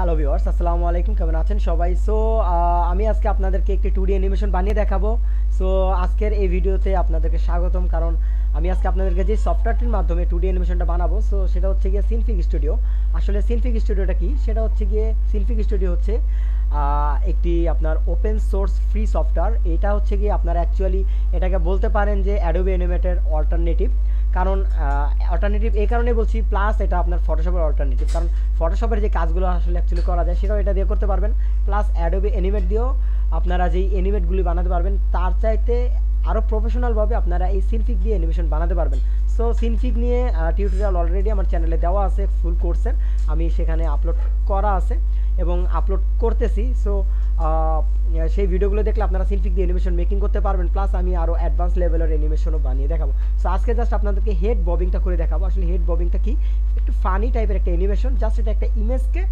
Hello viewers, আসসালামু আলাইকুম। কেমন আছেন সবাই? সো আমি আজকে আপনাদেরকে একটি 2D অ্যানিমেশন বানিয়ে দেখাবো। সো আজকের এই ভিডিওতে আপনাদেরকে স্বাগতম। কারণ আমি আজকে আপনাদেরকে যে সফটওয়্যারটির মাধ্যমে 2D অ্যানিমেশনটা বানাবো, সো সেটা হচ্ছে গিয়ে সিনফিগ স্টুডিও। আসলে সিনফিগ স্টুডিওটা কি? সেটা হচ্ছে গিয়ে সিনফিগ স্টুডিও হচ্ছে একটি আপনার ওপেন সোর্স ফ্রি সফটওয়্যার। এটা হচ্ছে গিয়ে আপনারা অ্যাকচুয়ালি এটাকে বলতে পারেন যে অ্যাডোবি অ্যানিমেটের অল্টারনেটিভ। কারণ অল্টারনেটিভ এই কারণে বলছি, প্লাস এটা আপনার ফটোশপের অল্টারনেটিভ। কারণ ফটোশপের যে কাজগুলো আসলে অ্যাকচুয়ালি করা যায় সেটাও এটা দিয়ে করতে পারবেন, প্লাস অ্যাডোবি অ্যানিমেট দিয়েও আপনারা যেই অ্যানিমেটগুলি বানাতে পারবেন তার চাইতে আরও প্রফেশনালভাবে আপনারা এই সিনফিগ দিয়ে অ্যানিমেশন বানাতে পারবেন। সো সিনফিগ নিয়ে টিউটোরিয়াল অলরেডি আমার চ্যানেলে দেওয়া আছে, ফুল কোর্সের আমি সেখানে আপলোড করা আছে এবং আপলোড করতেছি। সো সেই ভিডিওগুলো দেখলে আপনারা সিনফিগ দিয়ে অ্যানিমেশন মেকিং করতে পারবেন, প্লাস আমি আরও অ্যাডভান্স লেভেলের অ্যানিমেশনও বানিয়ে দেখাবো। সো আজকে জাস্ট আপনাদেরকে হেড ববিংটা করে দেখাবো। আসলে হেড ববিংটা কি? একটু ফানি টাইপের একটা অ্যানিমেশন। জাস্ট এটা একটা ইমেজকে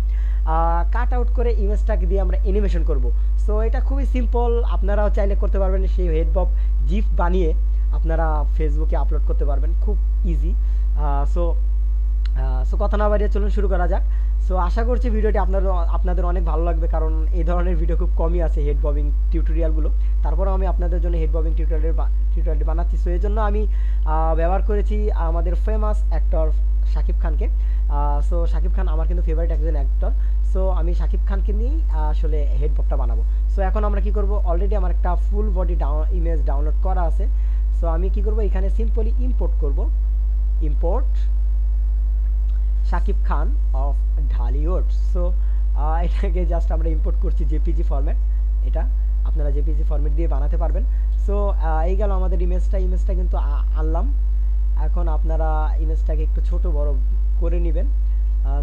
কাট আউট করে ইমেজটাকে দিয়ে আমরা অ্যানিমেশন করব। সো এটা খুবই সিম্পল, আপনারাও চাইলে করতে পারবেন। সেই হেড বব জিফ বানিয়ে আপনারা ফেসবুকে আপলোড করতে পারবেন, খুব ইজি। সো সো কথা না বাড়িয়ে চলুন শুরু করা যাক। সো আশা করছি ভিডিওটি আপনাদের অনেক ভালো লাগবে, কারণ এই ধরনের ভিডিও খুব কমই আছে হেড ববিং টিউটোরিয়ালগুলো। তারপরেও আমি আপনাদের জন্য হেড ববিং টিউটোরিয়ালটি বানাচ্ছি। সো এই জন্য আমি ব্যবহার করেছি আমাদের ফেমাস অ্যাক্টর শাকিব খানকে। সো শাকিব খান আমার কিন্তু ফেভারিট একজন অ্যাক্টর। সো আমি শাকিব খানকে নিয়েই আসলে হেড ববটা বানাবো। সো এখন আমরা কি করব, অলরেডি আমার একটা ফুল বডি ইমেজ ডাউনলোড করা আছে। সো আমি কি করব, এখানে সিম্পলি ইম্পোর্ট করব। Import Shakib Khan of Dhallywood. So এটাকে জাস্ট আমরা ইম্পোর্ট করছি জেপিজি ফরম্যাট। এটা আপনারা জেপিজি ফরম্যাট দিয়ে বানাতে পারবেন। সো এই গেল আমাদের ইমেজটা কিন্তু আনলাম। এখন আপনারা ইমেজটাকে একটু ছোট বড় করে নেবেন।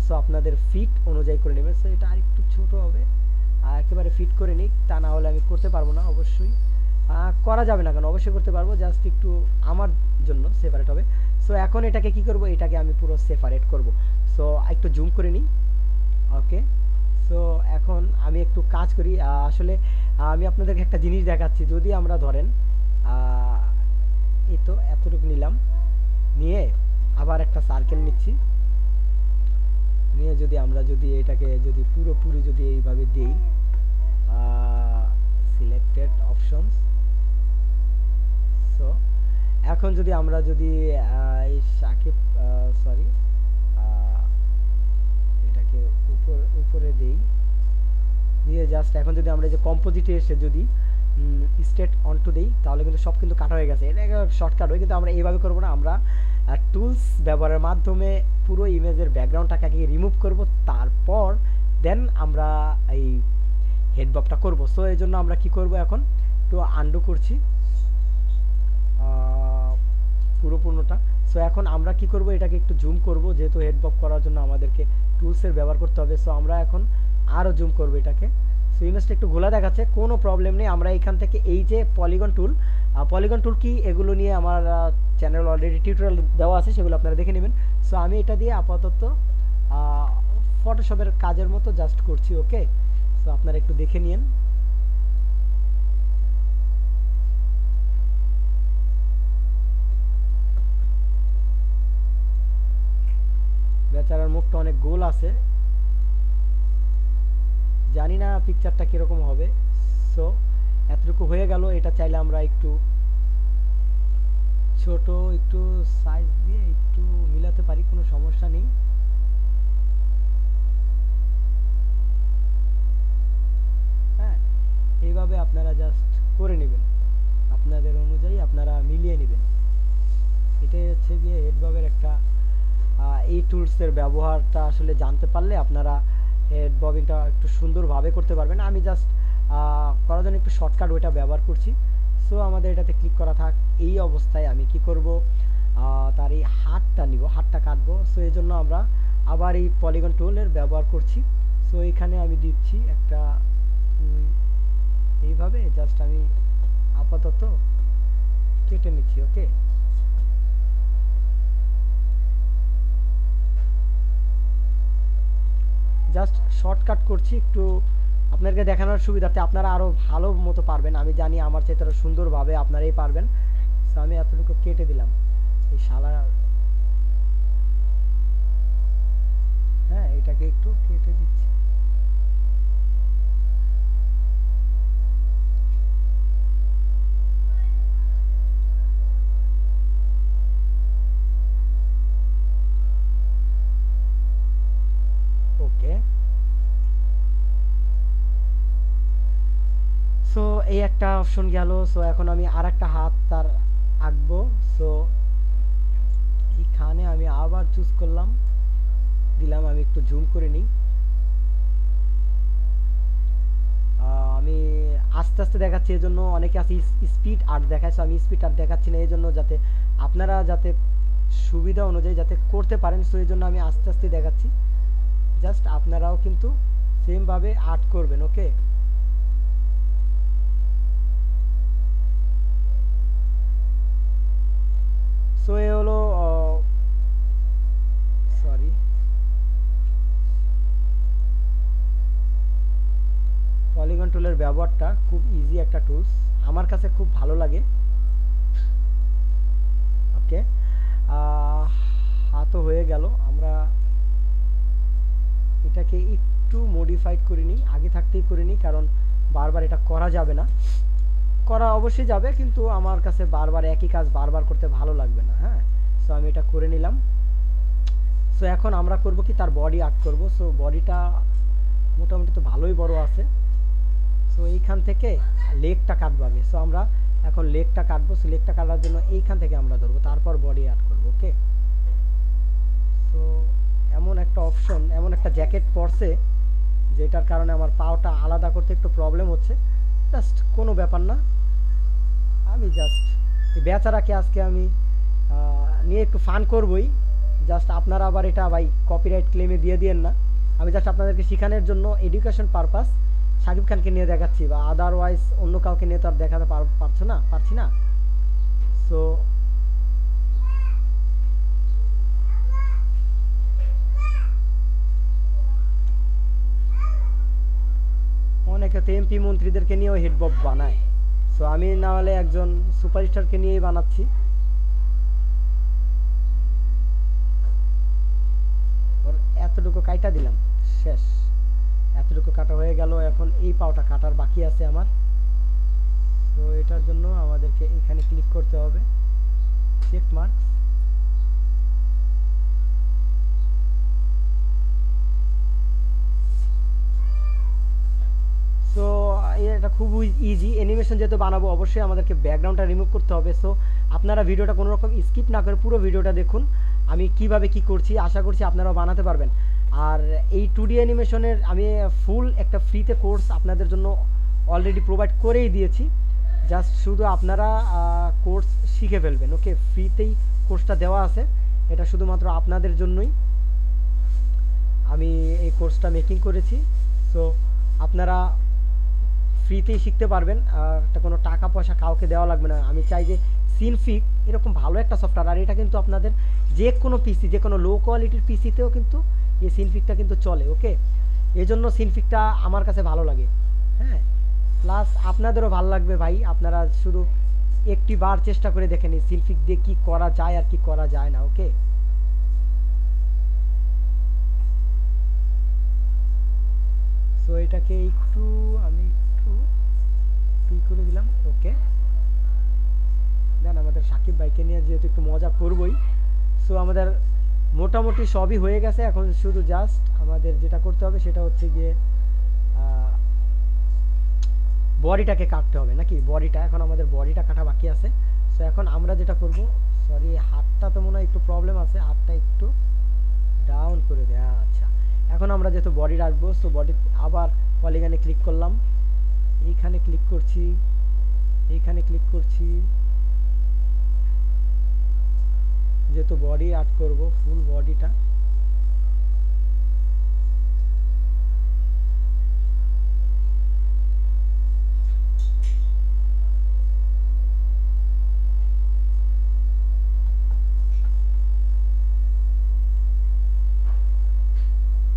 সো আপনাদের ফিট অনুযায়ী করে নেবেন। সো এটা আরেকটু ছোট হবে, একেবারে ফিট করে নিই, তা না হলে আমি করতে পারবো না। অবশ্যই করা যাবে না কেন, অবশ্যই করতে পারবো, জাস্ট একটু আমার জন্য সেপারেট হবে। সো এখন এটাকে কি করব, এটাকে আমি পুরো সেপারেট করব। সো একটু জুম করে নিই। ওকে। সো এখন আমি একটু কাজ করি। আসলে আমি আপনাদেরকে একটা জিনিস দেখাচ্ছি। যদি আমরা ধরেন এই তো এতটুকু নিলাম, নিয়ে আবার একটা সার্কেল নিচ্ছি, নিয়ে যদি আমরা এটাকে পুরোপুরি এইভাবে দিই, সিলেক্টেড অপশনস। সো এখন আমরা এই সাকিব সরি এটাকে উপরে দেই, দিয়ে জাস্ট এখন আমরা যে কম্পোজিটে এসে স্টেট অন টু দেই, তাহলে কিন্তু সব কিন্তু কাটা হয়ে গেছে। এটা শর্টকাট হয়, কিন্তু আমরা এইভাবে করবো না। আমরা টুলস ব্যবহারের মাধ্যমে পুরো ইমেজের ব্যাকগ্রাউন্ডটাকে আগে রিমুভ করব, তারপর দেন আমরা এই হেড ববটা করব। সো এই জন্য আমরা কি করব, এখন একটু আন্ডু করছি পুরোটা। সো এখন আমরা কি করব, এটাকে একটু জুম করব, যেহেতু হেড বব করার জন্য আমাদেরকে টুলসের ব্যবহার করতে হবে। সো আমরা এখন আরও জুম করব এটাকে। সো ইমেজটা একটু ঘোলা দেখাচ্ছে, কোনো প্রবলেম নেই। আমরা এখান থেকে এই যে পলিগন টুল কি, এগুলো নিয়ে আমার চ্যানেল অলরেডি টিউটোরিয়াল দেওয়া আছে, সেগুলো আপনারা দেখে নেবেন। সো আমি এটা দিয়ে আপাতত ফটোশপের কাজের মতো জাস্ট করছি। ওকে। সো আপনারা একটু দেখে নিন। বেচারার মুখটা অনেক গোল আছে, জানি না পিকচারটা কিরকম হবে। সো এতটুকু হয়ে গেল। এটা চাইলে আমরা একটু ছোট, একটু সাইজ দিয়ে একটু মিলাতে পারি, কোনো সমস্যা নেই। হ্যাঁ, এইভাবে আপনারা জাস্ট করে নেবেন, আপনাদের অনুযায়ী আপনারা মিলিয়ে নেবেন। এটাই হচ্ছে গিয়ে হেডববের একটা এই টুলসের ব্যবহারটা আসলে জানতে পারলে আপনারা হেড ববিংটা একটু সুন্দরভাবে করতে পারবেন। আমি জাস্ট করার জন্য একটু শর্টকাট ওইটা ব্যবহার করছি। সো আমাদের এটাতে ক্লিক করা থাক। এই অবস্থায় আমি কি করব, তার এই হাতটা নিব, হাতটা কাটবো। সো এই জন্য আমরা আবার এই পলিগন টুলের ব্যবহার করছি। সো এখানে আমি দিচ্ছি একটা এইভাবে, জাস্ট আমি আপাতত কেটে নিচ্ছি। ওকে। জাস্ট শর্টকাট করছি একটু আপনাদেরকে দেখানোর সুবিধার্থে, আপনারা আরও ভালো মতো পারবেন, আমি জানি আমার চেয়ে আরও সুন্দরভাবে আপনারাই পারবেন। সো আমি এতটুকু কেটে দিলাম এই শালা। হ্যাঁ, এটাকে একটু কেটে দিচ্ছি। এই একটা অপশন গেল। সো এখন আমি আর একটা হাত তার আঁকবো। সো এইখানে আমি আবার চুজ করলাম, দিলাম। আমি একটু জুম করে নিই। আমি আস্তে আস্তে দেখাচ্ছি, এই জন্য অনেকে আছে স্পিড আর্ট দেখায়। সো আমি স্পিড আর্ট দেখাচ্ছি না, এই জন্য যাতে আপনারা যাতে সুবিধা অনুযায়ী যাতে করতে পারেন। সো এই জন্য আমি আস্তে আস্তে দেখাচ্ছি। জাস্ট আপনারাও কিন্তু সেমভাবে আর্ট করবেন। ওকে, সো এ হলো, সরি, পলিগন টুলের ব্যবহারটা খুব ইজি একটা টুলস, আমার কাছে খুব ভালো লাগে। ওকে, হাতও হয়ে গেল। আমরা এটাকে একটু মডিফাইড করে নিই, আগে থাকতেই করে নিই, কারণ বারবার এটা করা যাবে না। করা অবশ্যই যাবে, কিন্তু আমার কাছে বারবার একই কাজ বারবার করতে ভালো লাগবে না। হ্যাঁ, সো আমি এটা করে নিলাম। সো এখন আমরা করব কি, তার বডি আর্ট করব। সো বডিটা মোটামুটি তো ভালোই বড় আছে। সো এইখান থেকে লেগটা কাটবো আগে। সো আমরা এখন লেগটা কাটবো। সো লেগটা কাটার জন্য এইখান থেকে আমরা ধরবো, তারপর বডি আর্ট করবো। ওকে, সো এমন একটা অপশন, এমন একটা জ্যাকেট পরছে যেটার কারণে আমার পাওটা আলাদা করতে একটু প্রবলেম হচ্ছে। জাস্ট কোনো ব্যাপার না, আমি জাস্ট এই বেচারাকে আজকে আমি নিয়ে একটু ফান করবই। জাস্ট আপনারা আবার এটা ভাই কপিরাইট ক্লেমে দিয়ে দিয়েন না। আমি জাস্ট আপনাদেরকে শেখানোর জন্য, এডুকেশন পারপাস শাকিব খানকে নিয়ে দেখাচ্ছি, বা আদারওয়াইজ অন্য কাউকে নিয়ে তো আর দেখাতে পারছি না। সো অনেকে তো এমপি মন্ত্রীদেরকে নিয়েও হেডবব বানায়। সো আমি না হলে একজন সুপারস্টারকে নিয়েই বানাচ্ছি। ওর এতটুকু কাটা দিলাম, শেষ। এতটুকু কাটা হয়ে গেল, এখন এই পাওটা কাটার বাকি আছে আমার। তো এটার জন্য আমাদেরকে এখানে ক্লিক করতে হবে, চেক মার্কস। সো এটা খুব ইজি অ্যানিমেশন যেহেতু বানাবো, অবশ্যই আমাদেরকে ব্যাকগ্রাউন্ডটা রিমুভ করতে হবে। সো আপনারা ভিডিওটা কোনো রকম স্কিপ না করে পুরো ভিডিওটা দেখুন, আমি কিভাবে কি করছি। আশা করছি আপনারাও বানাতে পারবেন। আর এই 2D অ্যানিমেশনের আমি ফুল একটা ফ্রিতে কোর্স আপনাদের জন্য অলরেডি প্রোভাইড করেই দিয়েছি। জাস্ট শুধু আপনারা কোর্স শিখে ফেলবেন। ওকে, ফ্রিতেই কোর্সটা দেওয়া আছে, এটা শুধুমাত্র আপনাদের জন্যই আমি এই কোর্সটা মেকিং করেছি। সো আপনারা ফ্রিতেই শিখতে পারবেন, একটা কোনো টাকা পয়সা কাউকে দেওয়া লাগবে না। আমি চাই যে সিনফিক এরকম ভালো একটা সফটওয়্যার, আর এটা কিন্তু আপনাদের যে কোনো পিসি, যে কোনো লো কোয়ালিটির পিসিতেও কিন্তু এই সিনফিকটা কিন্তু চলে। ওকে, এই জন্য সিনফিকটা আমার কাছে ভালো লাগে। হ্যাঁ, প্লাস আপনাদেরও ভালো লাগবে ভাই, আপনারা শুধু একটি বার চেষ্টা করে দেখে নিন সিনফিক দিয়ে কী করা যায় আর কি করা যায় না। ওকে, সো এটাকে একটু আমি একটু করে দিলাম। ওকে, দেন আমাদের সাকিব ভাইকে নিয়ে যেহেতু একটু মজা করবই, সো আমাদের মোটামুটি সবই হয়ে গেছে। এখন শুধু জাস্ট আমাদের যেটা করতে হবে সেটা হচ্ছে গিয়ে বডিটাকে কাটতে হবে, নাকি বডিটা, এখন আমাদের বডিটা কাটা বাকি আছে। সো এখন আমরা যেটা করব, সরি হাতটা তো মনে হয় একটু প্রবলেম আছে, হাতটা একটু ডাউন করে দেয়া। আচ্ছা, এখন আমরা যেহেতু বডি রাখবো, সো বডি আবার পলিগনে ক্লিক করলাম, এইখানে ক্লিক করছি, এইখানে ক্লিক করছি। যেহেতু বডি আর্ট করব, ফুল বডিটা,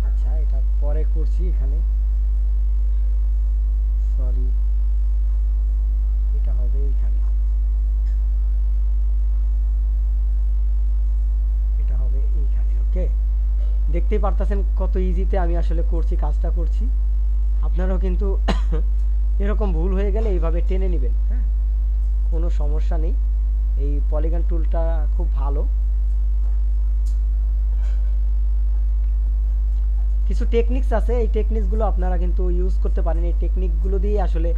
আচ্ছা এটা পরে করছি এখানে, সরি এটা হবে এইখানে, এটা হবে এইখানে। ওকে, দেখতেই পারতেছেন কত ইজিতে আমি আসলে করছি, কাজটা করছি। আপনারাও কিন্তু এরকম ভুল হয়ে গেলে এইভাবে টেনে নেবেন। হ্যাঁ, কোনো সমস্যা নেই, এই পলিগন টুলটা খুব ভালো। কিছু টেকনিক্স আছে, এই টেকনিক্সগুলো আপনারা কিন্তু ইউজ করতে পারেন। এই টেকনিকগুলো দিয়ে আসলে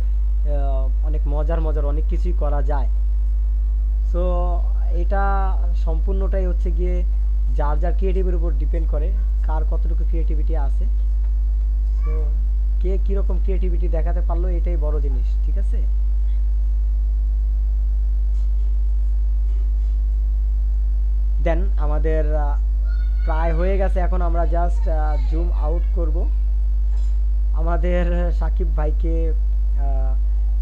অনেক মজার মজার অনেক কিছুই করা যায়। সো এটা সম্পূর্ণটাই হচ্ছে গিয়ে যার যার ক্রিয়েটিভের উপর ডিপেন্ড করে কার কতটুকু ক্রিয়েটিভিটি আছে। সো কে কীরকম ক্রিয়েটিভিটি দেখাতে পারলো এটাই বড় জিনিস, ঠিক আছে। দেন আমাদের প্রায় হয়ে গেছে, এখন আমরা জাস্ট জুম আউট করব আমাদের সাকিব ভাইকে,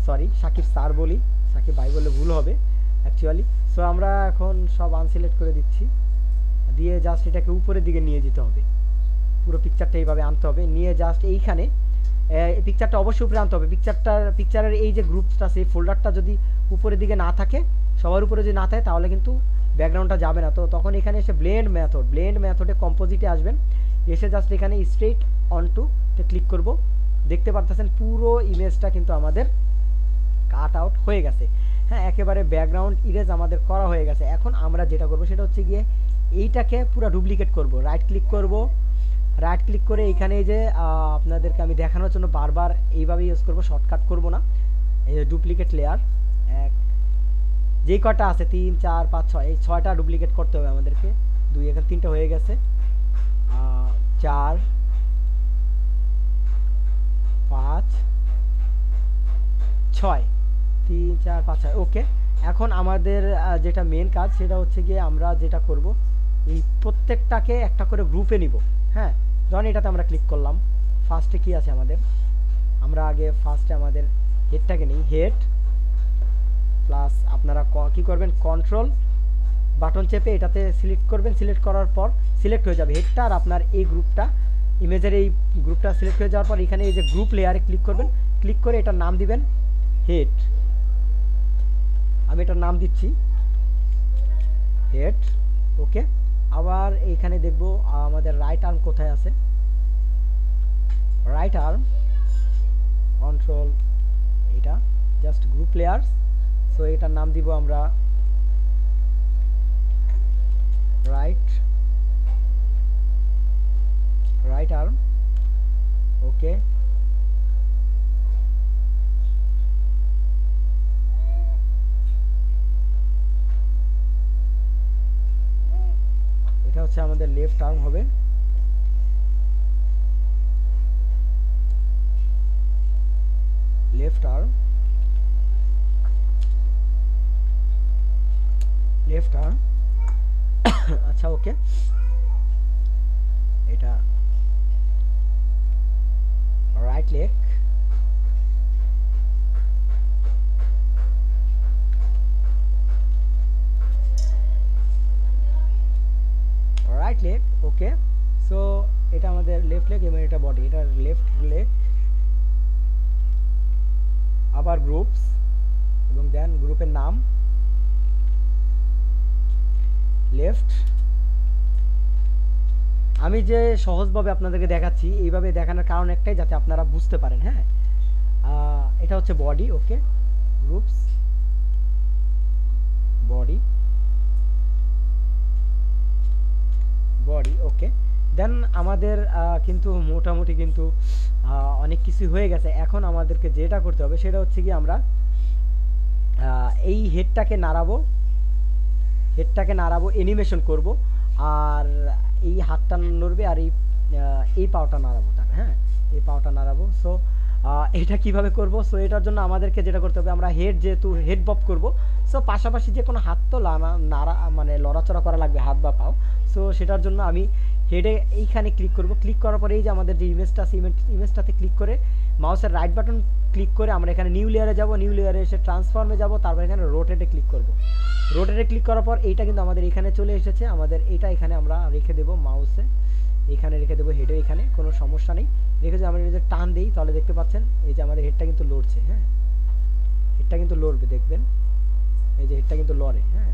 সরি সাকিব স্যার বলি, সাকিব ভাই বললে ভুল হবে অ্যাকচুয়ালি। সো আমরা এখন সব আনসিলেক্ট করে দিচ্ছি, দিয়ে জাস্ট এটাকে উপরের দিকে নিয়ে যেতে হবে, পুরো পিকচারটা এইভাবে আনতে হবে, নিয়ে জাস্ট এইখানে এই পিকচারটা অবশ্যই উপরে আনতে হবে। পিকচারের এই যে গ্রুপটা সেই ফোল্ডারটা যদি উপরের দিকে না থাকে, সবার উপরে যদি না থাকে তাহলে কিন্তু ব্যাকগ্রাউন্ডটা যাবে না। তো তখন এখানে এসে ব্লেন্ড মেথডে কম্পোজিটে আসবেন, এসে জাস্ট এখানে স্ট্রেট অন টুতে ক্লিক করব। দেখতে পারতেছেন পুরো ইমেজটা কিন্তু আমাদের কাট আউট হয়ে গেছে। হ্যাঁ, একেবারে ব্যাকগ্রাউন্ড ইরেজ আমাদের করা হয়ে গেছে। এখন আমরা যেটা করব সেটা হচ্ছে গিয়ে এইটাকে পুরো ডুপ্লিকেট করব। রাইট ক্লিক করব, রাইট ক্লিক করে এইখানে যে আপনাদেরকে আমি দেখানোর জন্য বারবার এইভাবে ইউজ করব, শর্টকাট করব না। এই যে ডুপ্লিকেট লেয়ার, এক যেই কটা আছে 3 4 5 6, এই 6টা ডুপ্লিকেট করতে হবে আমাদেরকে। 2 এখানে 3টা হয়ে গেছে, 4 5 6, 3 4 5 6, ওকে। এখন আমাদের যেটা মেন কাজ সেটা হচ্ছে গিয়ে আমরা যেটা করব এই প্রত্যেকটাকে একটা করে গ্রুপে নিব। হ্যাঁ, যখন এটাতে আমরা ক্লিক করলাম, ফার্স্টে কি আছে আমাদের, আমরা আগে ফার্স্টে আমাদের হেডটাকে নিই, হেড প্লাস আপনারা কি করবেন, কন্ট্রোল বাটন চেপে এটাতে সিলেক্ট করবেন। সিলেক্ট করার পর সিলেক্ট হয়ে যাবে হেডটা, আর আপনার এই গ্রুপটা, ইমেজের এই গ্রুপটা সিলেক্ট হয়ে যাওয়ার পর এখানে এই যে গ্রুপ লেয়ারে ক্লিক করবেন। ক্লিক করে এটার নাম দিবেন হেড, আমি এটার নাম দিচ্ছি হেড, ওকে। আবার এইখানে দেখব আমাদের রাইট আর্ম কোথায় আছে, রাইট আর্ম কন্ট্রোল, এটা জাস্ট গ্রুপ লেয়ার্স। সো এটার নাম দিব আমরা রাইট আর্ম, ওকে। এটা হচ্ছে আমাদের লেফট আর্ম হবে, লেফট আর্ম, লেফট আর্ম, আচ্ছা ওকে। এটা রাইট লেগ, রাইট লেগ, ওকে। সো এটা আমাদের লেফট লেগ এবং এটা বডি, এটা লেফট লেগ, আবার গ্রুপস এবং দেন গ্রুপের নাম লেফট। আমি যে সহজভাবে আপনাদেরকে দেখাচ্ছি, এইভাবে দেখানোর কারণ একটাই, যাতে আপনারা বুঝতে পারেন। হ্যাঁ, এটা হচ্ছে বডি, ওকে, গ্রুপস বডি, বডি, ওকে। দেন আমাদের কিন্তু মোটামুটি কিন্তু অনেক কিছু হয়ে গেছে। এখন আমাদেরকে যেটা করতে হবে সেটা হচ্ছে কি, আমরা এই হেডটাকে নাড়াবো, অ্যানিমেশন করব, আর এই হাতটা নড়বে, আর এই পাওটা নাড়াবো তার, হ্যাঁ, এই পাওটা নাড়াবো। সো এটা কিভাবে করব, সো এটার জন্য আমাদেরকে যেটা করতে হবে, আমরা হেড যেহেতু হেড বব করব, সো পাশাপাশি যে কোনো হাত তো নাড়া মানে লড়াচড়া করা লাগবে, হাত বা পাও। সো সেটার জন্য আমি হেডে এইখানে ক্লিক করব। ক্লিক করার পরে এই যে আমাদের যে ইমেজটা আছে, ইমেজটাতে ক্লিক করে মাউসের রাইট বাটন ক্লিক করে আমরা এখানে নিউ লেয়ারে যাব, নিউ লেয়ারে এসে ট্রান্সফর্মে যাব, তারপর এখানে রোটেটে ক্লিক করব। রোটেটে ক্লিক করার পর এইটা কিন্তু আমাদের এখানে চলে এসেছে, আমাদের এটা এখানে আমরা রেখে দেব, মাউসে এখানে রেখে দেবো, হেডে এখানে কোনো সমস্যা নেই। রেখে যদি আমরা যদি টান দিই তাহলে দেখতে পাচ্ছেন এই যে আমাদের হেডটা কিন্তু লড়ছে। হ্যাঁ, হেডটা কিন্তু লড়বে, দেখবেন এই যে হেডটা কিন্তু লড়ে। হ্যাঁ,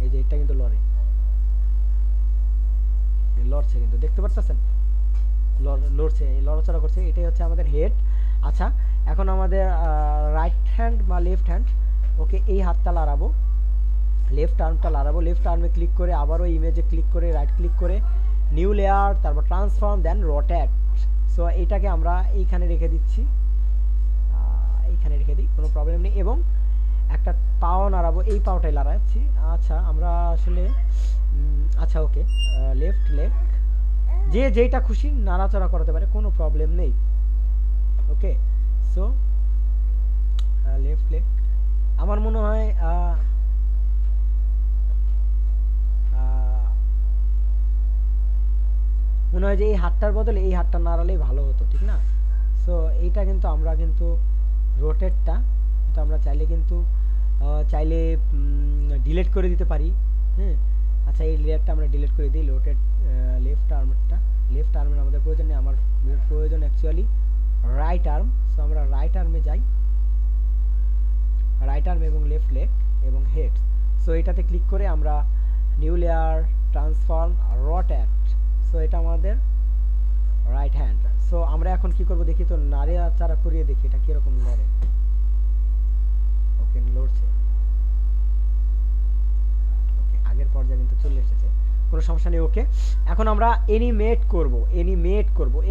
এই যে হেডটা কিন্তু লড়ছে, কিন্তু দেখতে পাচ্ছেন লড়ছে, লড়াচড়া করছে, এটাই হচ্ছে আমাদের হেড। আচ্ছা, এখন আমাদের রাইট হ্যান্ড বা লেফট হ্যান্ড, ওকে, এই হাতটা লাড়াবো, লেফট আর্মটা লাড়াবো। লেফট আর্মে ক্লিক করে আবারও ইমেজে ক্লিক করে রাইট ক্লিক করে নিউ লেয়ার, তারপর ট্রান্সফর্ম, দেন রোটেট। সো এইটাকে আমরা এইখানে রেখে দিচ্ছি, এখানে রেখে দিই, কোনো প্রবলেম নেই। এবং একটা পাও নাড়াবো, এই পাওটাই নাড়াচ্ছি। আচ্ছা আমরা আসলে আচ্ছা ওকে, লেফট লেগ যে যেইটা খুশি নাড়াচাড়া করতে পারে, কোনো প্রবলেম নেই। ওকে, সো লেফট লেগ আমার মনে হয় মনে হয় যে এই হাতটার বদলে এই হাতটা নাড়ালেই ভালো হতো, ঠিক না? সো এইটা কিন্তু আমরা কিন্তু রোটেটটা কিন্তু আমরা চাইলে কিন্তু চাইলে ডিলিট করে দিতে পারি। হ্যাঁ, আচ্ছা এই লেয়ারটা আমরা ডিলিট করে দিই। রোটেট লেফট আর্মটা, লেফট আর্মের আমাদের প্রয়োজন নেই, আমার প্রয়োজন অ্যাকচুয়ালি রাইট আর্ম। সো আমরা রাইট আর্মে যাই, রাইট আর্ম এবং লেফট লেগ এবং হেড। সো এটাতে ক্লিক করে আমরা new layer, transform, rotate. So এটা আমাদের রাইট হ্যান্ড। সো আমরা এখন কি করব দেখি তো, নাড়াচাড়া করিয়ে দেখি এটা কিরকম লড়ে। ওকে লড়ছে, ওকে আগের পর্যায়ে কিন্তু চলে এসেছে, কোনো সমস্যা নেই। ওকে এখন আমরা এনিমেট করব,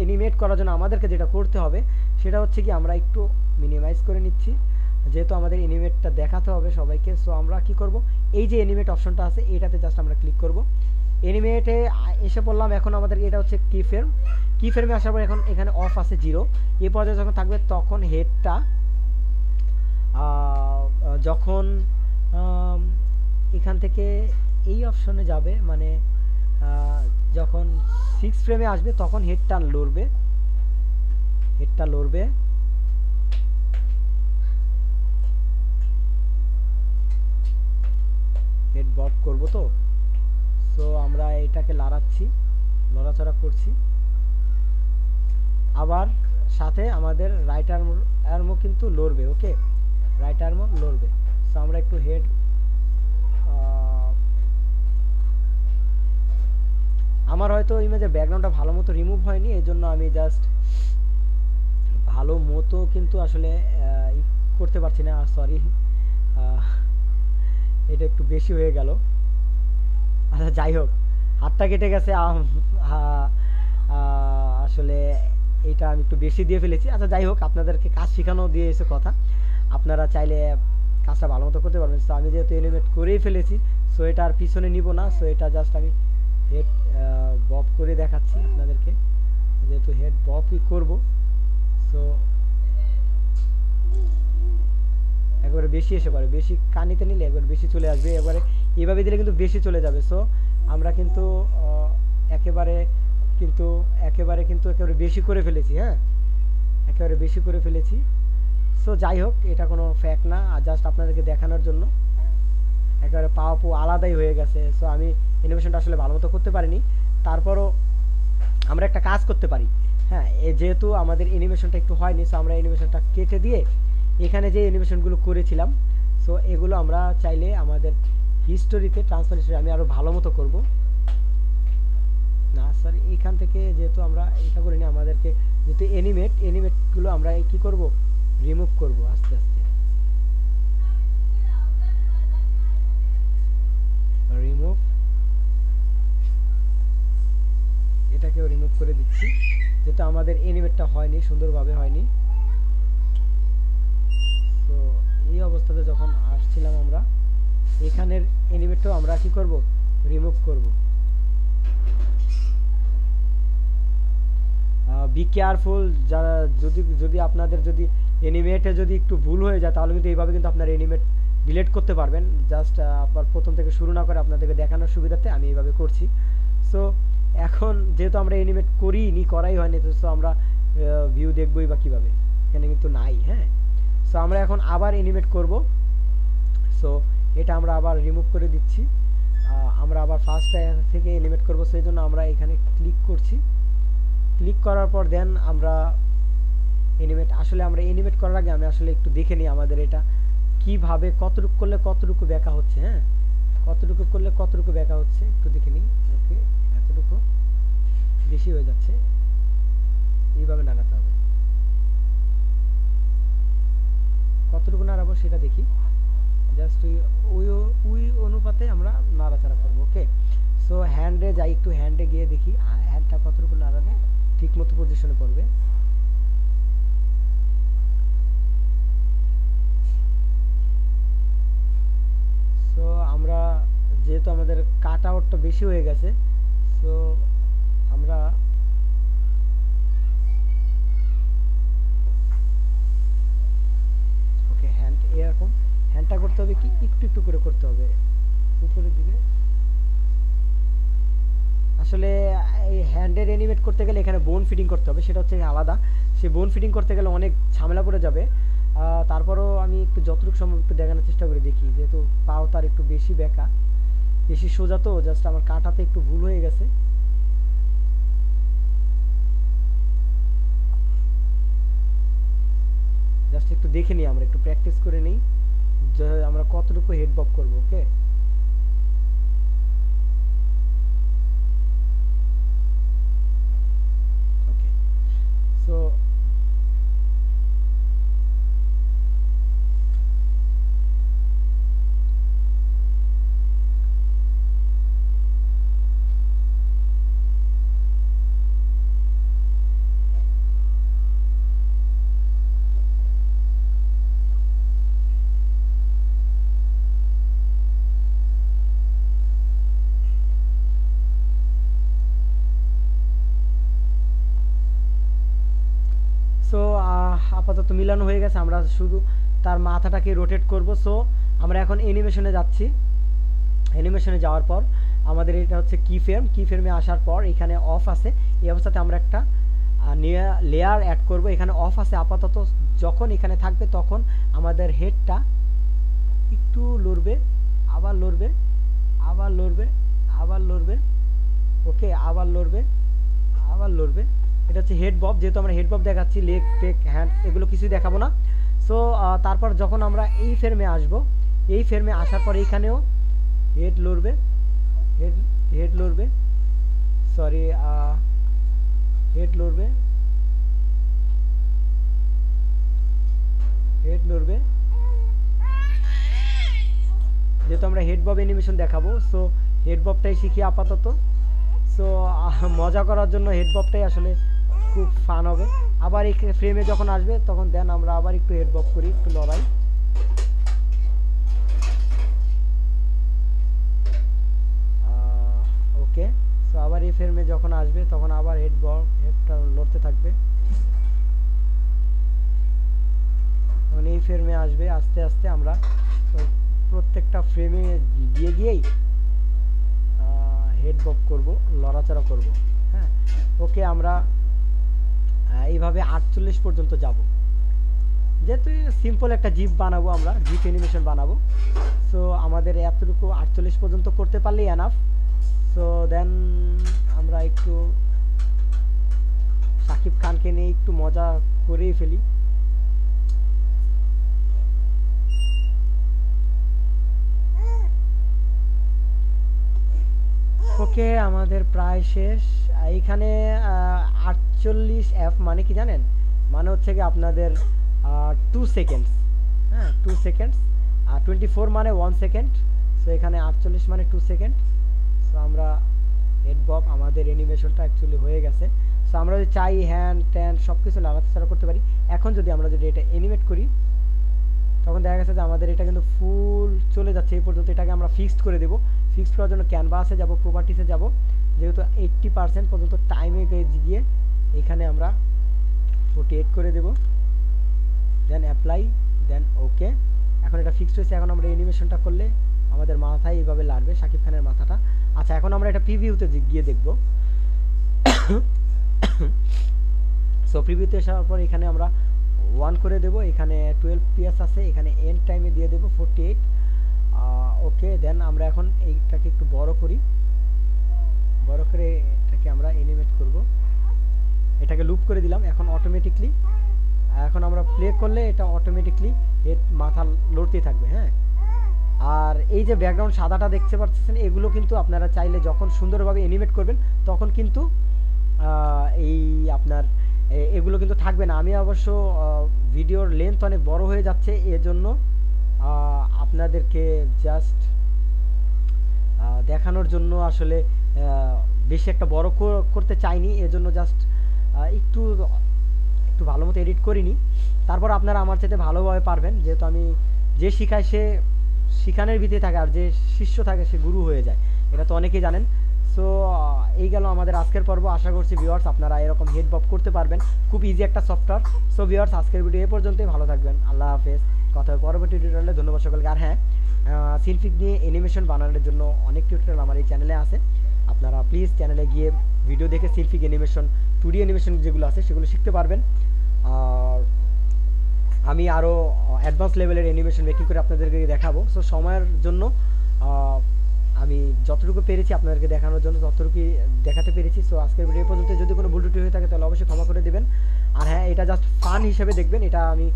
এনিমেট করার জন্য আমাদেরকে যেটা করতে হবে সেটা হচ্ছে কি, আমরা একটু মিনিমাইজ করে নিচ্ছি যেহেতু আমাদের এনিমেটটা দেখাতে হবে সবাইকে। সো আমরা কি করব, এই যে এনিমেট অপশনটা আছে এটাতে জাস্ট আমরা ক্লিক করব। এনিমেটে এসে পড়লাম, এখন আমাদের এটা হচ্ছে কি ফ্রেম। কি ফ্রেমে আসার পর এখন এখানে অফ আছে 0, এই পর্যায়ে যখন থাকবে তখন হেডটা যখন এখান থেকে এই অপশনে যাবে, মানে যখন 6 ফ্রেমে আসবে তখন হেডটা লড়বে, হেড বব করব। তো সো আমরা এটাকে নড়াচড়া করছি। আবার সাথে আমাদের রাইট আর্মও কিন্তু লড়বে। ওকে, রাইট আর্মও লড়বে। সো আমরা একটু হেড আমার হয়তো ইমেজের ব্যাকগ্রাউন্ডটা ভালো মতো রিমুভ হয়নি, এই জন্য আমি জাস্ট ভালো মতো কিন্তু আসলে করতে পারছি না, সরি এটা একটু বেশি হয়ে গেল। আচ্ছা যাই হোক, হাতটা কেটে গেছে, আসলে এটা আমি একটু বেশি দিয়ে ফেলেছি। আচ্ছা যাই হোক, আপনাদেরকে কাজ শেখানো দিয়ে এসে কথা, আপনারা চাইলে কাজটা ভালো মতো করতে পারবেন। সো আমি যেহেতু এনিমেট করেই ফেলেছি, সো এটা আর পিছনে নিব না। সো এটা জাস্ট আমি হেড বব করে দেখাচ্ছি আপনাদেরকে, যেহেতু হেড ববই করব। সো একবারে বেশি এসে পারে, বেশি কানিতে নিলে একবার বেশি চলে আসবে, একবারে এভাবে দিলে কিন্তু বেশি চলে যাবে। সো আমরা কিন্তু একেবারে বেশি করে ফেলেছি। হ্যাঁ, একেবারে বেশি করে ফেলেছি। সো যাই হোক, এটা কোনো ফ্যাক্ট না, আর জাস্ট আপনাদেরকে দেখানোর জন্য। একেবারে পাওয়া আলাদাই হয়ে গেছে। সো আমি অ্যানিমেশনটা আসলে ভালো মতো করতে পারিনি, তারপরও আমরা একটা কাজ করতে পারি। হ্যাঁ, যেহেতু আমাদের অ্যানিমেশনটা একটু হয়নি, সো আমরা অ্যানিমেশনটা কেটে দিয়ে এখানে যে অ্যানিমেশনগুলো করেছিলাম, সো এগুলো আমরা চাইলে আমাদের হিস্টোরিতে ট্রান্সফার হিস্টোরি আমি আরও ভালো মতো করবো না। সরি, এইখান থেকে যেহেতু আমরা এটা করিনি, আমাদেরকে যেহেতু এনিমেটগুলো আমরা কি করব, রিমুভ করব আস্তে আস্তে। রিমুভ, এটাকেও রিমুভ করে দিচ্ছি যেহেতু আমাদের এনিমেটটা হয়নি, সুন্দরভাবে হয়নি। তো এই অবস্থাতে যখন আসছিলাম আমরা, এখানের এনিমেটটাও আমরা কি করব, রিমুভ করব। বি কেয়ারফুল, যারা যদি আপনাদের যদি এনিমেটে যদি একটু ভুল হয়ে যায়, তাহলে কিন্তু এইভাবে কিন্তু আপনার এনিমেট ডিলিট করতে পারবেন। জাস্ট আবার প্রথম থেকে শুরু না করে আপনাদেরকে দেখানোর সুবিধাতে আমি এইভাবে করছি। সো এখন যেহেতু আমরা এনিমেট করাই হয়নি, তো সো আমরা ভিউ দেখবই বা কীভাবে, এখানে কিন্তু নাই। হ্যাঁ, সো আমরা এখন আবার এনিমেট করব। সো এটা আমরা আবার রিমুভ করে দিচ্ছি, আমরা আবার ফার্স্ট থেকে এনিমেট করব। সেই জন্য আমরা এখানে ক্লিক করছি, ক্লিক করার পর দেন আমরা আমরা এনিমেট করার আগে আমি আসলে একটু দেখে নিই আমাদের এটা কিভাবে, কতটুকু করলে কতটুকু ব্যাকা হচ্ছে। হ্যাঁ, কতটুকু করলে কতটুকু ব্যাকা হচ্ছে একটু দেখে নিই। ওকে, এতটুকু বেশি হয়ে যাচ্ছে, এইভাবে নাড়াতে হবে। কতটুকু নাড়াবো সেটা দেখি, জাস্ট ওই অনুপাতে আমরা নাড়াচাড়া করবো। ওকে, সো হ্যান্ডে যাই, একটু হ্যান্ডে গিয়ে দেখি হ্যান্ডটা কতটুকু নাড়ালে ঠিক মতো পজিশনে পড়বে। বেশি হয়ে গেছে। সো আমরা ওকে হ্যান্ড এরকম হ্যান্ডটা করতে হবে কি একটু একটু করে করতে হবে উপরের দিকে। আসলে এই হ্যান্ডের অ্যানিমেট করতে গেলে এখানে বোন ফিটিং করতে হবে, সেটা হচ্ছে আলাদা। সেই বোন ফিটিং করতে গেলে অনেক ঝামেলা পড়ে যাবে। তারপরও আমি একটু যতটুকু সম্ভব একটু দেখানোর চেষ্টা করে দেখি, যেহেতু পাও তার একটু বেশি বেঁকা, বেশি সোজা, তো জাস্ট আমার কাটাতে একটু ভুল হয়ে গেছে। জাস্ট একটু দেখে নিই, আমরা একটু প্র্যাকটিস করে নিই যে আমরা কতটুকু হেড বব করবো। ওকে, ওকে। সো সো আপাতত মিলানো হয়ে গেছে, আমরা শুধু তার মাথাটাকে রোটেট করব। সো আমরা এখন অ্যানিমেশনে যাচ্ছি। অ্যানিমেশনে যাওয়ার পর আমাদের এটা হচ্ছে কি ফ্রেম, কি ফ্রেমে আসার পর এখানে অফ আছে, এই অবস্থাতে আমরা একটা লেয়ার অ্যাড করব। এখানে অফ আছে আপাতত, যখন এখানে থাকবে তখন আমাদের হেডটা একটু লড়বে, আবার লড়বে, আবার লড়বে, আবার লড়বে, ওকে, আবার লড়বে, আবার লড়বে। এটা হচ্ছে হেড বব, যেহেতু আমরা হেড বব দেখাচ্ছি, লেগ টেক হ্যান্ড এগুলো কিছুই দেখাবো না। সো তারপর যখন আমরা এই ফ্রেমে আসব, এই ফ্রেমে আসার পর এইখানেও হেড লড়বে, হেড হেড লড়বে, সরি হেড লড়বে, হেড লড়বে, যেহেতু আমরা হেড বব অ্যানিমেশন দেখাবো। সো হেড ববটাই শিখি আপাতত। সো মজা করার জন্য হেড ববটাই আসলে খুব ফান হবে। আবার এই ফ্রেমে যখন আসবে তখন দেন আমরা আবার একটু হেড বব করি, একটু লড়াই। ওকে, সো আবার এই ফ্রেমে যখন আসবে তখন আবার হেডটা লড়তে থাকবে। তখন এই ফ্রেমে আসবে, আস্তে আস্তে আমরা প্রত্যেকটা ফ্রেমে গিয়ে গিয়েই হেড বব করব, লড়াচড়া করব। হ্যাঁ, ওকে, আমরা এইভাবে 48 পর্যন্ত যাব। যেহেতু সিম্পল একটা জিপ বানাবো, আমরা জিপ অ্যানিমেশন বানাবো। সো আমাদের এতটুকু 48 পর্যন্ত করতে পারলেই এনাফ। সো দেন আমরা একটু শাকিব খানকে নিয়ে একটু মজা করেই ফেলি। ওকে, আমাদের প্রায় শেষ। এইখানে 48 মানে কি জানেন, মানে হচ্ছে কি আপনাদের 2 সেকেন্ডস। হ্যাঁ, 2 সেকেন্ডস। আর 24 মানে 1 সেকেন্ড। সো এখানে 48 মানে 2 সেকেন্ড। সো আমরা হেড বব আমাদের অ্যানিমেশনটা অ্যাকচুয়ালি হয়ে গেছে। সো আমরা যদি চাই হ্যান্ড ট্যান্ড সব কিছু লাগাতে করতে পারি। এখন যদি আমরা যদি এটা অ্যানিমেট করি তখন দেখা গেছে যে আমাদের এটা কিন্তু ফুল চলে যাচ্ছে এই পর্যন্ত। এটাকে আমরা ফিক্সড করে দেবো। ফিক্সড করার জন্য ক্যানভাসে যাব, প্রপার্টিসে যাব, যেহেতু 80% পর্যন্ত টাইমে গিয়ে এখানে আমরা 48 করে দেব, দেন অ্যাপ্লাই, দেন ওকে। এখন এটা ফিক্সড হয়েছে। এখন আমরা অ্যানিমেশনটা করলে আমাদের মাথায় এইভাবে লাগবে শাকিব খানের মাথাটা। আচ্ছা, এখন আমরা এটা প্রিভিউতে গিয়ে দেখব। সো প্রিভিউতে আসার পর এখানে আমরা 1 করে দেব, এখানে 12 PS আছে, এখানে এন্ড টাইমে দিয়ে দেব 48। ওকে, দেন আমরা এখন এইটাকে একটু বড় করি, বড় করে এটাকে আমরা অ্যানিমেট করব। এটাকে লুপ করে দিলাম। এখন অটোমেটিকলি এখন আমরা প্লে করলে এটা অটোমেটিকলি হেড মাথা লড়তেই থাকবে। হ্যাঁ, আর এই যে ব্যাকগ্রাউন্ড সাদাটা দেখতে পাচ্ছেন, এগুলো কিন্তু আপনারা চাইলে যখন সুন্দরভাবে অ্যানিমেট করবেন তখন কিন্তু এই আপনার এগুলো কিন্তু থাকবে না। আমি অবশ্য ভিডিওর লেন্থ অনেক বড় হয়ে যাচ্ছে, এজন্য আপনাদেরকে জাস্ট দেখানোর জন্য আসলে বেশি একটা বড় করতে চাইনি, এজন্য জাস্ট একটু একটু ভালো মতো এডিট করিনি। তারপর আপনারা আমার চাইতে ভালোভাবে পারবেন, যেহেতু আমি যে শিখায় সে শিখানোর ভিতরে থাকে, আর যে শিষ্য থাকে সে গুরু হয়ে যায়। এটা তো অনেকেই জানেন। সো এই গেল আমাদের আজকের পর্ব। আশা করছি ভিউয়ার্স আপনারা এরকম হেড বব করতে পারবেন, খুব ইজি একটা সফটওয়্যার। সো ভিউয়ার্স আজকের ভিডিও এ পর্যন্তই, ভালো থাকবেন, আল্লাহ হাফেজ, কথা হবে পরবর্তী টিউটোরিয়ালে। ধন্যবাদ সকলকে। আর হ্যাঁ, সিলফিক নিয়ে অ্যানিমেশন বানানোর জন্য অনেক টিউটোরিয়াল আমার এই চ্যানেলে আছে, আপনারা প্লিজ চ্যানেলে গিয়ে ভিডিও দেখে সিলফিক অ্যানিমেশন, 2D অ্যানিমেশন যেগুলো আছে সেগুলো শিখতে পারবেন। আর আমি আরও অ্যাডভান্স লেভেলের অ্যানিমেশন মেকিং করে আপনাদেরকে দেখাবো। সো সময়ের জন্য আমি যতটুকু পেরেছি আপনাদেরকে দেখানোর জন্য ততটুকুই দেখাতে পেরেছি। সো আজকের ভিডিও পর্যন্ত, যদি কোনো ভুল ত্রুটি হয়ে থাকে তাহলে অবশ্যই ক্ষমা করে দেবেন। আর হ্যাঁ, এটা জাস্ট ফান হিসেবে দেখবেন, এটা আমি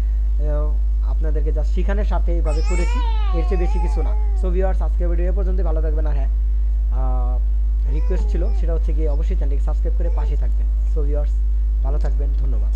আপনাদেরকে জাস্ট শিখানোর সাথে এইভাবে করেছি, এর চেয়ে বেশি কিছু না। সো ভিউয়ার্স আজকের ভিডিও এ পর্যন্ত, ভালো থাকবেন। আর হ্যাঁ, রিকোয়েস্ট ছিল সেটা হচ্ছে গিয়ে অবশ্যই চ্যানেলটিকে সাবস্ক্রাইব করে পাশে থাকবেন। সো ভিউয়ার্স ভালো থাকবেন, ধন্যবাদ।